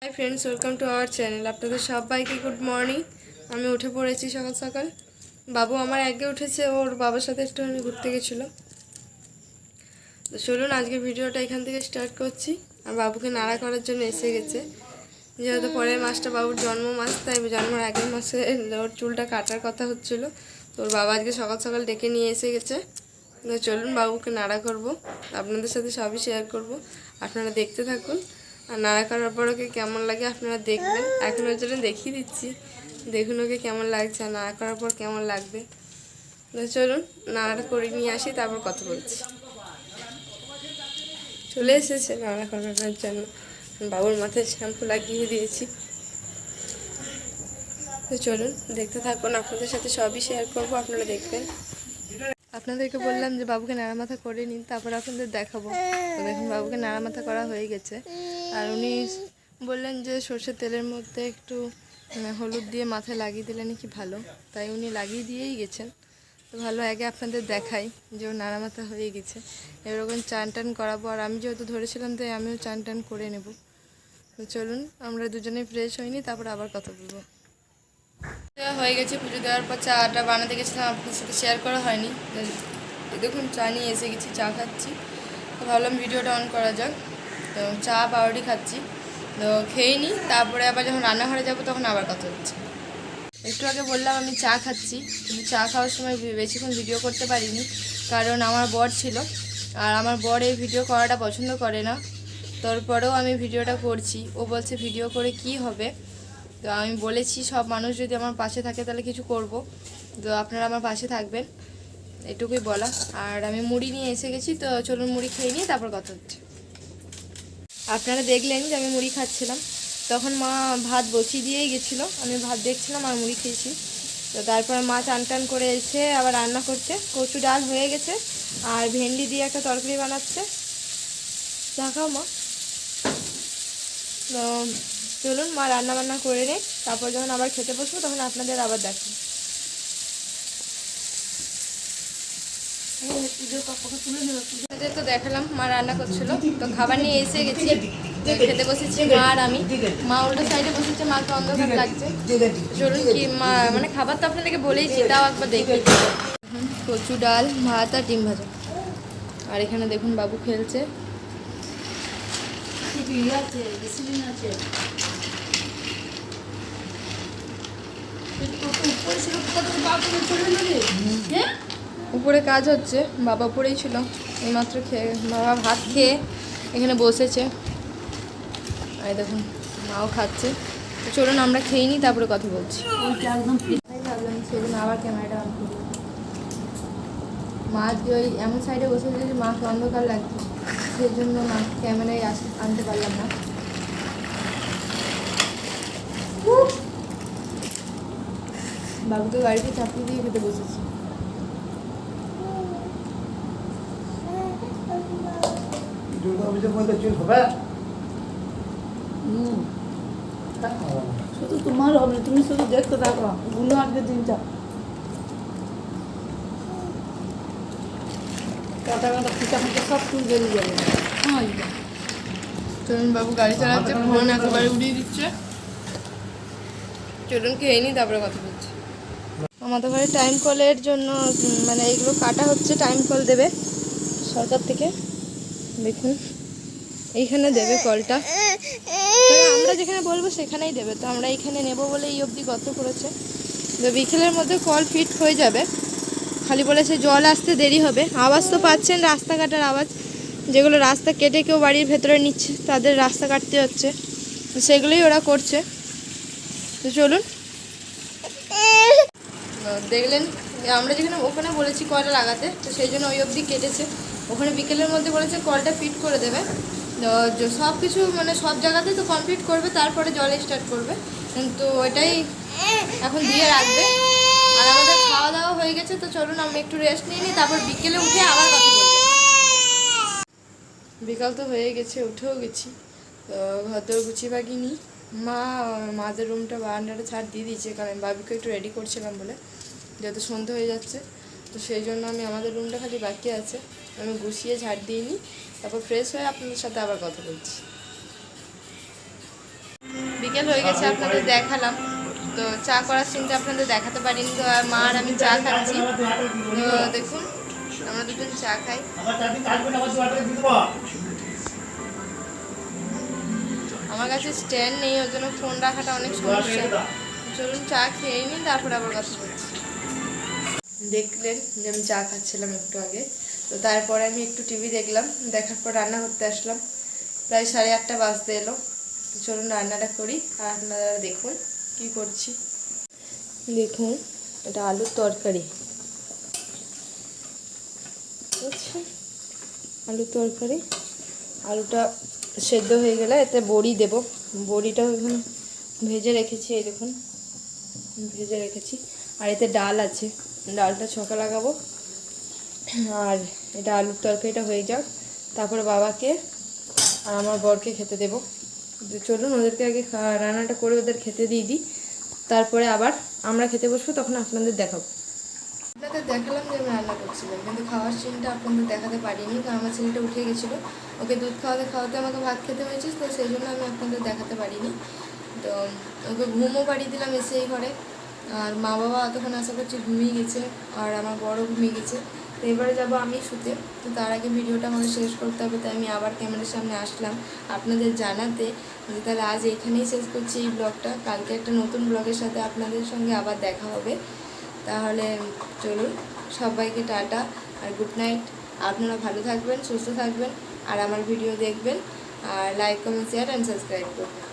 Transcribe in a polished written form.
Hi friends, welcome to our channel. আপনাদের সবাইকে good morning. আমি উঠে পড়েছি সকাল সকাল। বাবু আমার আগে উঠেছে, ওর বাবার সাথে একটুখানি ঘুরতে গেছিলো। তো চলুন আজকের ভিডিওটা এখান থেকে স্টার্ট করছি। আর বাবুকে নাড়া করার জন্য এসে গেছে, যেহেতু পরের মাসটা বাবুর জন্ম মাস, তাই জন্মের আগের মাসে ওর চুলটা কাটার কথা হচ্ছিলো। তো ওর বাবা আজকে সকাল সকাল ডেকে নিয়ে এসে গেছে। তো চলুন বাবুকে নাড়া করব, আপনাদের সাথে সবই শেয়ার করব, আপনারা দেখতে থাকুন। আর নাড়া করার পর ওকে কেমন লাগে আপনারা দেখবেন। এখন ওর জন্য দেখিয়ে দিচ্ছি, দেখুন ওকে কেমন লাগছে, আর নাড়া করার পর কেমন লাগবে। তো চলুন নাড়াটা করে নিয়ে আসি, তারপর কথা বলছি। চলে এসেছে নাড়া করানোর জন্য, বাবুর মাথায় শ্যাম্পু লাগিয়ে দিয়েছি। তো চলুন দেখতে থাকুন, আপনাদের সাথে সবই শেয়ার করব, আপনারা দেখবেন। আপনাদেরকে বললাম যে বাবুকে নাড়া মাথা করে নিন, তারপর আপনাদের দেখাবো। তো দেখুন বাবুকে নাড়া মাথা করা হয়ে গেছে। আর উনি বললেন যে সর্ষের তেলের মধ্যে একটু হলুদ দিয়ে মাথায় লাগিয়ে দিলে নাকি ভালো, তাই উনি লাগিয়ে দিয়েই গেছেন। তো ভালো, আগে আপনাদের দেখাই যে ও নাড়া মাথা হয়ে গেছে। এরকম চান টান করাবো, আর আমি যেহেতু ধরেছিলাম তাই আমিও চান টান করে নেব। তো চলুন, আমরা দুজনেই ফ্রেশ হইনি, তারপর আবার কথা বলবো। হয়ে গেছে, পুজো দেওয়ার পর চাটা বানাতে গেছিলাম, আপনার সাথে শেয়ার করা হয়নি। দেখুন চা নিয়ে এসে গেছি, চা খাচ্ছি। তো ভাবলাম ভিডিওটা অন করা যাক। তো চা পাউরুটি খাচ্ছি। তো খেয়ে নিই, তারপরে আবার যখন রান্নাঘরে যাব তখন আবার কথা হচ্ছে। একটু আগে বললাম আমি চা খাচ্ছি, কিন্তু চা খাওয়ার সময় বেশিক্ষণ ভিডিও করতে পারিনি, কারণ আমার বর ছিল। আর আমার বর এই ভিডিও করাটা পছন্দ করে না। তারপরেও আমি ভিডিওটা করছি। ও বলছে ভিডিও করে কি হবে। তো আমি বলেছি সব মানুষ যদি আমার পাশে থাকে তাহলে কিছু করব। তো আপনারা আমার পাশে থাকবেন, এটুকুই বলা। আর আমি মুড়ি নিয়ে এসে গেছি, তো চলুন মুড়ি খেয়ে নিয়ে তারপর কথা হচ্ছে। আপনারা দেখলেন যে আমি মুড়ি খাচ্ছিলাম, তখন মা ভাত বসিয়ে দিয়েই গেছিলো, আমি ভাত দেখছিলাম আর মুড়ি খেয়েছি। তো তারপর মা চান টান করে এসে আবার রান্না করছে, কচু ডাল হয়ে গেছে, আর ভেন্ডি দিয়ে একটা তরকারি বানাচ্ছে। দেখাও মা। তো চলুন মা রান্না বান্না করে নেই, তারপর যখন আবার খেতে বসবো তখন আপনাদের আবার দেখুন। তো দেখালাম মা রান্না করছিল, তো খাবার নিয়ে এসে গেছি, খেতে বসেছি মা আর আমি। মা উল্টো সাইডে বসেছে, মাকে অন্ধকার লাগছে। চলুন কি মা মানে খাবার তো আপনাদেরকে বলেইছি, তাও একবার দেখি। কচু ডাল, ভাত আর ডিম ভাজা। আর এখানে দেখুন বাবু খেলছে। উপরে কাজ হচ্ছে, বাবা উপরেই ছিল, এইমাত্র খেয়ে বাবা ভাত খেয়ে এখানে বসেছে। আর দেখুন মাও খাচ্ছে। তো চলুন আমরা খেয়ে নিই, তারপরে কথা বলছি। ভাবলাম সেদিন আবার ক্যামেরাটা অন করবো। মা যে ওই এমন সাইডে বসেছে যে মাকে অন্ধকার লাগছে, সেই জন্য মা ক্যামেরায় আনতে পারলাম না। বাবুকে গাড়িতে চাপিয়ে দিয়ে খেতে বসেছি। শুধু তোমার হবে, তুমি শুধু দেখতে থাকো, গুলো আজকে দিনটা কাটা কাটা ফিটা ফিটা সব ফুল বেরিয়ে যাবে। চলুন বাবু গাড়ি চালাচ্ছে, ফোন একেবারে উড়িয়ে দিচ্ছে। চলুন খেয়ে নিই, তারপরে কথা বলছি। আমাদের ঘরে টাইম কলের জন্য মানে এইগুলো কাটা হচ্ছে, টাইম কল দেবে সরকার থেকে। দেখুন এইখানে দেবে কলটা, আমরা যেখানে বলবো সেখানেই দেবে। তো আমরা এইখানে নেব বলে এই অবধি গর্ত করেছে। তো বিকেলের মধ্যে কল ফিট হয়ে যাবে, খালি বলেছে জল আসতে দেরি হবে। আওয়াজ তো পাচ্ছেন, রাস্তাঘাটের আওয়াজ, যেগুলো রাস্তা কেটে কেউ বাড়ির ভেতরে নিচ্ছে তাদের রাস্তা কাটতে হচ্ছে, তো সেগুলোই ওরা করছে। তো চলুন, দেখলেন আমরা যেখানে ওখানে বলেছি কলটা লাগাতে, তো সেই জন্য ওই অবধি কেটেছে। ওখানে বিকেলের মধ্যে বলেছে কলটা ফিট করে দেবে। তো সব কিছু মানে সব জায়গাতে তো কমপ্লিট করবে, তারপরে জলে স্টার্ট করবে। কিন্তু ওইটাই এখন দিয়ে রাখবে। আর আমাদের খাওয়া দাওয়া হয়ে গেছে, তো চলুন আমরা একটু রেস্ট নিয়ে নিই, তারপর বিকেলে উঠে আবার কথা বলবো। বিকাল তো হয়ে গেছে, উঠেও গেছি। তো ঘর দর গুছিয়ে বাগিয়ে নিই। মাদের রুমটা বারান্দাটা ছাড় দিয়ে দিয়েছে, কারণ আমি বাবিকে একটু রেডি করছিলাম বলে, যেহেতু সন্ধ্যে হয়ে যাচ্ছে। তো সেই জন্য আমি আমাদের রুমটা খালি বাকি আছে, আমি গুছিয়ে ঝাড় দিয়ে নিই, তারপর ফ্রেশ হয়ে আপনাদের সাথে আবার কথা বলছি। বিকেল হয়ে গেছে, আপনাদের দেখালাম। তো চা করার সিনটা আপনাদের দেখাতে পারিনি। তো আর মা আর আমি চা খাচ্ছি। তো দেখুন আমরা দুজন চা খাই। আমার কাছে স্ট্যান্ড নেই, ওর জন্য ফোন রাখাটা অনেক সমস্যা। চলুন চা খেয়ে নিই, তারপর আবার কথা বলছি। দেখলেন যে আমি চা খাচ্ছিলাম একটু আগে। তো তারপরে আমি একটু টিভি দেখলাম, দেখার পর রান্না করতে আসলাম। প্রায় 8:30 বাজতে এলো। তো চলুন রান্নাটা করি আর আপনারা দেখুন কি করছি। দেখুন এটা আলুর তরকারি, বুঝছেন? আলুর তরকারি, আলুটা সেদ্ধ হয়ে গেলে এতে বড়ি দেব। বড়িটাও এখানে ভেজে রেখেছি, এই দেখুন ভেজে রেখেছি। আর এতে ডাল আছে, ডালটা ছকা লাগাবো। আর এটা আলুর তরকারিটা হয়ে যাক, তারপরে বাবাকে আর আমার বরকে খেতে দেবো। চলুন ওদেরকে আগে রান্নাটা করে ওদের খেতে দিয়ে দিই, তারপরে আবার আমরা খেতে বসবো, তখন আপনাদের দেখাবো। আপনাদের দেখালাম যে আমি রান্না করছিলাম, কিন্তু খাওয়ার সিনটা আপনাদের দেখাতে পারিনি, কারণ আমার ছেলেটা উঠে গেছিলো। ওকে দুধ খাওয়াতে খাওয়াতে আমাকে ভাত খেতে হয়েছে, তো সেই জন্য আমি আপনাদের দেখাতে পারিনি। তো ওকে ঘুমও পাড়িয়ে দিলাম এসে এই ঘরে। আর মা বাবা তখন আশা করছি ঘুমিয়ে গেছে, আর আমার বড়ও ঘুমিয়ে গেছে। তো এবারে যাবো আমি শুতে। তো তার আগে ভিডিওটা আমাকে শেষ করতে হবে, তাই আমি আবার ক্যামেরার সামনে আসলাম আপনাদের জানাতে যে তাহলে আজ এখানেই শেষ করছি এই ব্লগটা। কালকে একটা নতুন ব্লগের সাথে আপনাদের সঙ্গে আবার দেখা হবে। তাহলে চলুন, সবাইকে টাটা আর গুড নাইট। আপনারা ভালো থাকবেন, সুস্থ থাকবেন, আর আমার ভিডিও দেখবেন, আর like comment share and subscribe করবেন।